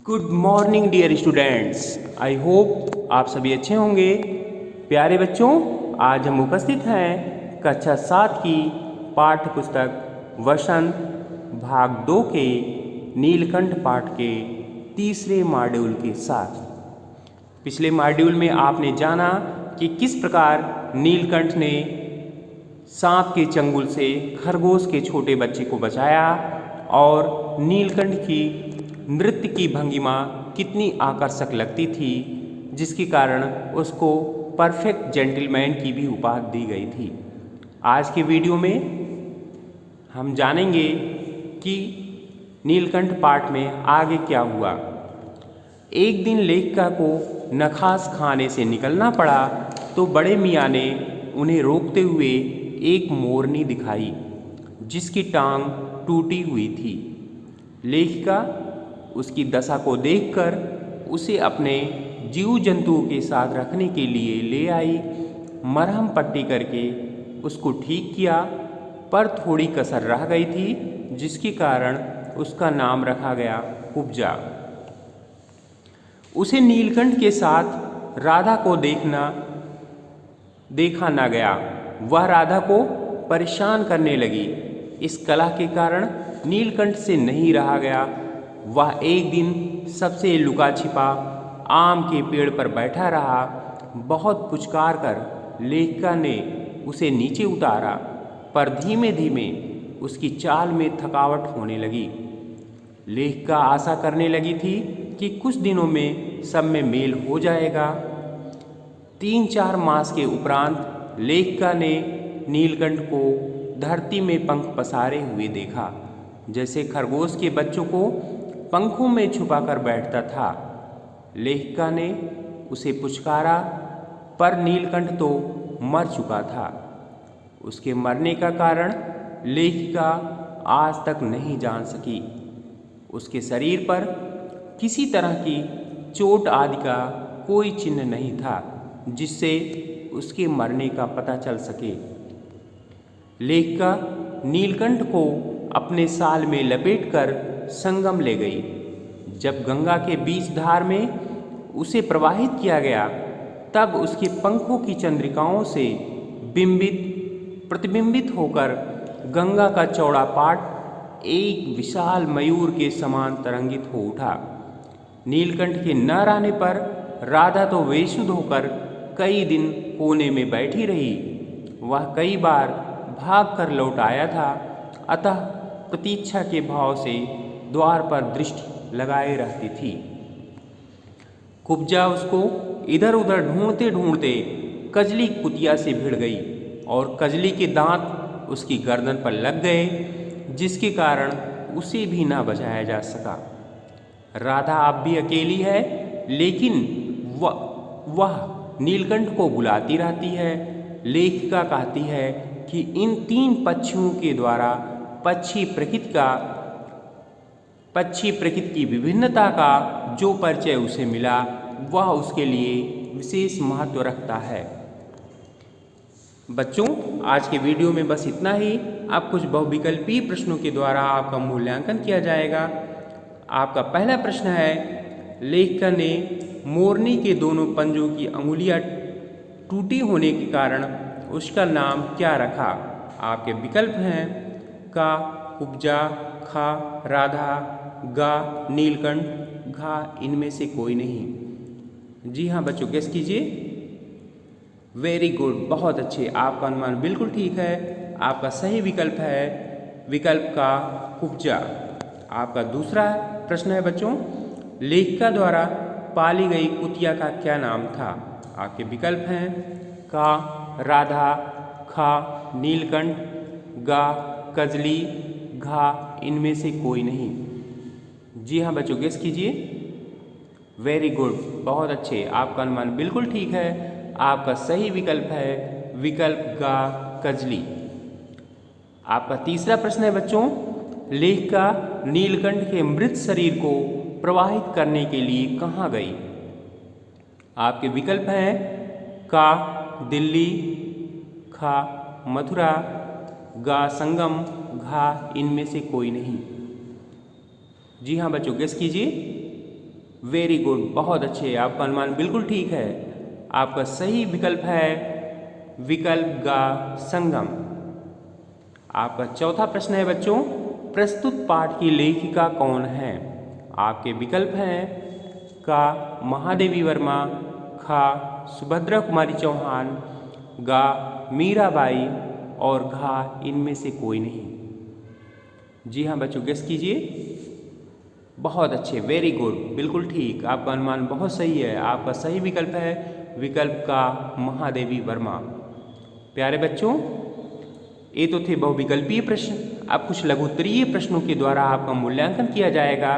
Good morning dear students. I hope आप सभी अच्छे होंगे। प्यारे बच्चों, आज हम उपस्थित हैं कक्षा 7 की पाठ्य पुस्तक वसंत भाग 2 के नीलकंठ पाठ के तीसरे मॉड्यूल के साथ। पिछले मॉड्यूल में आपने जाना कि किस प्रकार नीलकंठ ने सांप के चंगुल से खरगोश के छोटे बच्चे को बचाया और नीलकंठ की नृत्य की भंगिमा कितनी आकर्षक लगती थी, जिसके कारण उसको परफेक्ट जेंटलमैन की भी उपाधि दी गई थी। आज के वीडियो में हम जानेंगे कि नीलकंठ पाठ में आगे क्या हुआ। एक दिन लेखिका को नखास खाने से निकलना पड़ा तो बड़े मियाँ ने उन्हें रोकते हुए एक मोरनी दिखाई जिसकी टांग टूटी हुई थी। लेखिका उसकी दशा को देखकर उसे अपने जीव जंतुओं के साथ रखने के लिए ले आई। मरहम पट्टी करके उसको ठीक किया, पर थोड़ी कसर रह गई थी, जिसके कारण उसका नाम रखा गया कुब्जा। उसे नीलकंठ के साथ राधा को देखा न गया। वह राधा को परेशान करने लगी। इस कलह के कारण नीलकंठ से नहीं रहा गया। वह एक दिन सबसे लुका छिपा आम के पेड़ पर बैठा रहा। बहुत पुचकार कर लेखिका ने उसे नीचे उतारा, पर धीमे धीमे उसकी चाल में थकावट होने लगी। लेखिका आशा करने लगी थी कि कुछ दिनों में सब में मेल हो जाएगा। 3-4 मास के उपरांत लेखिका ने नीलकंठ को धरती में पंख पसारे हुए देखा, जैसे खरगोश के बच्चों को पंखों में छुपाकर बैठता था। लेखिका ने उसे पुचकारा, पर नीलकंठ तो मर चुका था। उसके मरने का कारण लेखिका आज तक नहीं जान सकी। उसके शरीर पर किसी तरह की चोट आदि का कोई चिन्ह नहीं था जिससे उसके मरने का पता चल सके। लेखिका नीलकंठ को अपने साल में लपेटकर संगम ले गई। जब गंगा के बीच धार में उसे प्रवाहित किया गया, तब उसके पंखों की चंद्रिकाओं से प्रतिबिंबित होकर गंगा का चौड़ा पाट एक विशाल मयूर के समान तरंगित हो उठा। नीलकंठ के न रहने पर राधा तो बेसुध होकर कई दिन कोने में बैठी रही। वह कई बार भाग कर लौट आया था, अतः प्रतीक्षा के भाव से द्वार पर दृष्टि लगाए रहती थी। कुब्जा उसको इधर उधर ढूंढते ढूंढते कजली कुतिया से भिड़ गई और कजली के दांत उसकी गर्दन पर लग गए, जिसके कारण उसे भी ना बचाया जा सका। राधा अब भी अकेली है, लेकिन वह नीलकंठ को बुलाती रहती है। लेखिका कहती है कि इन 3 पक्षियों के द्वारा पक्षी प्रकृति की विभिन्नता का जो परिचय उसे मिला, वह उसके लिए विशेष महत्व रखता है। बच्चों, आज के वीडियो में बस इतना ही। अब कुछ बहुविकल्पीय प्रश्नों के द्वारा आपका मूल्यांकन किया जाएगा। आपका पहला प्रश्न है, लेखिका ने मोरनी के दोनों पंजों की अंगुलियां टूटी होने के कारण उसका नाम क्या रखा? आपके विकल्प हैं का कुब्जा, खा राधा, गा नीलकंठ, घा इनमें से कोई नहीं। जी हाँ बच्चों, गेस कीजिए। वेरी गुड, बहुत अच्छे, आपका अनुमान बिल्कुल ठीक है। आपका सही विकल्प है विकल्प का कुब्जा। आपका दूसरा प्रश्न है बच्चों, लेखिका द्वारा पाली गई कुतिया का क्या नाम था? आपके विकल्प हैं का राधा, खा नीलकंठ, गा कजली, घा इनमें से कोई नहीं। जी हाँ बच्चों, गेस कीजिए। वेरी गुड, बहुत अच्छे, आपका अनुमान बिल्कुल ठीक है। आपका सही विकल्प है विकल्प गा कजली। आपका तीसरा प्रश्न है बच्चों, लेखिका नीलकंठ के मृत शरीर को प्रवाहित करने के लिए कहाँ गई? आपके विकल्प हैं का दिल्ली, खा मथुरा, गा संगम, घा इनमें से कोई नहीं। जी हाँ बच्चों, गेस कीजिए। वेरी गुड, बहुत अच्छे, आपका अनुमान बिल्कुल ठीक है। आपका सही विकल्प है विकल्प गा संगम। आपका चौथा प्रश्न है बच्चों, प्रस्तुत पाठ की लेखिका कौन है? आपके विकल्प हैं का महादेवी वर्मा, खा सुभद्रा कुमारी चौहान, गा मीराबाई और घा इनमें से कोई नहीं। जी हाँ बच्चों, गेस कीजिए। बहुत अच्छे, वेरी गुड, बिल्कुल ठीक, आपका अनुमान बहुत सही है। आपका सही विकल्प है विकल्प का महादेवी वर्मा। प्यारे बच्चों, ये तो थे बहुविकल्पीय प्रश्न। अब कुछ लघुत्तरीय प्रश्नों के द्वारा आपका मूल्यांकन किया जाएगा।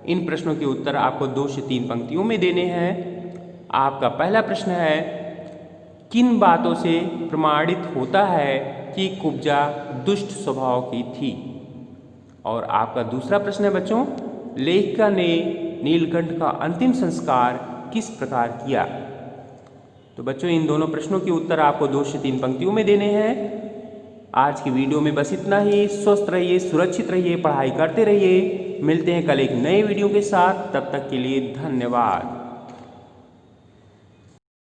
इन प्रश्नों के उत्तर आपको 2 से 3 पंक्तियों में देने हैं। आपका पहला प्रश्न है, किन बातों से प्रमाणित होता है कि कुब्जा दुष्ट स्वभाव की थी? और आपका दूसरा प्रश्न है बच्चों, लेखिका ने नीलकंठ का अंतिम संस्कार किस प्रकार किया? तो बच्चों, इन दोनों प्रश्नों के उत्तर आपको 2 से 3 पंक्तियों में देने हैं। आज की वीडियो में बस इतना ही। स्वस्थ रहिए, सुरक्षित रहिए, पढ़ाई करते रहिए। मिलते हैं कल एक नए वीडियो के साथ, तब तक के लिए धन्यवाद।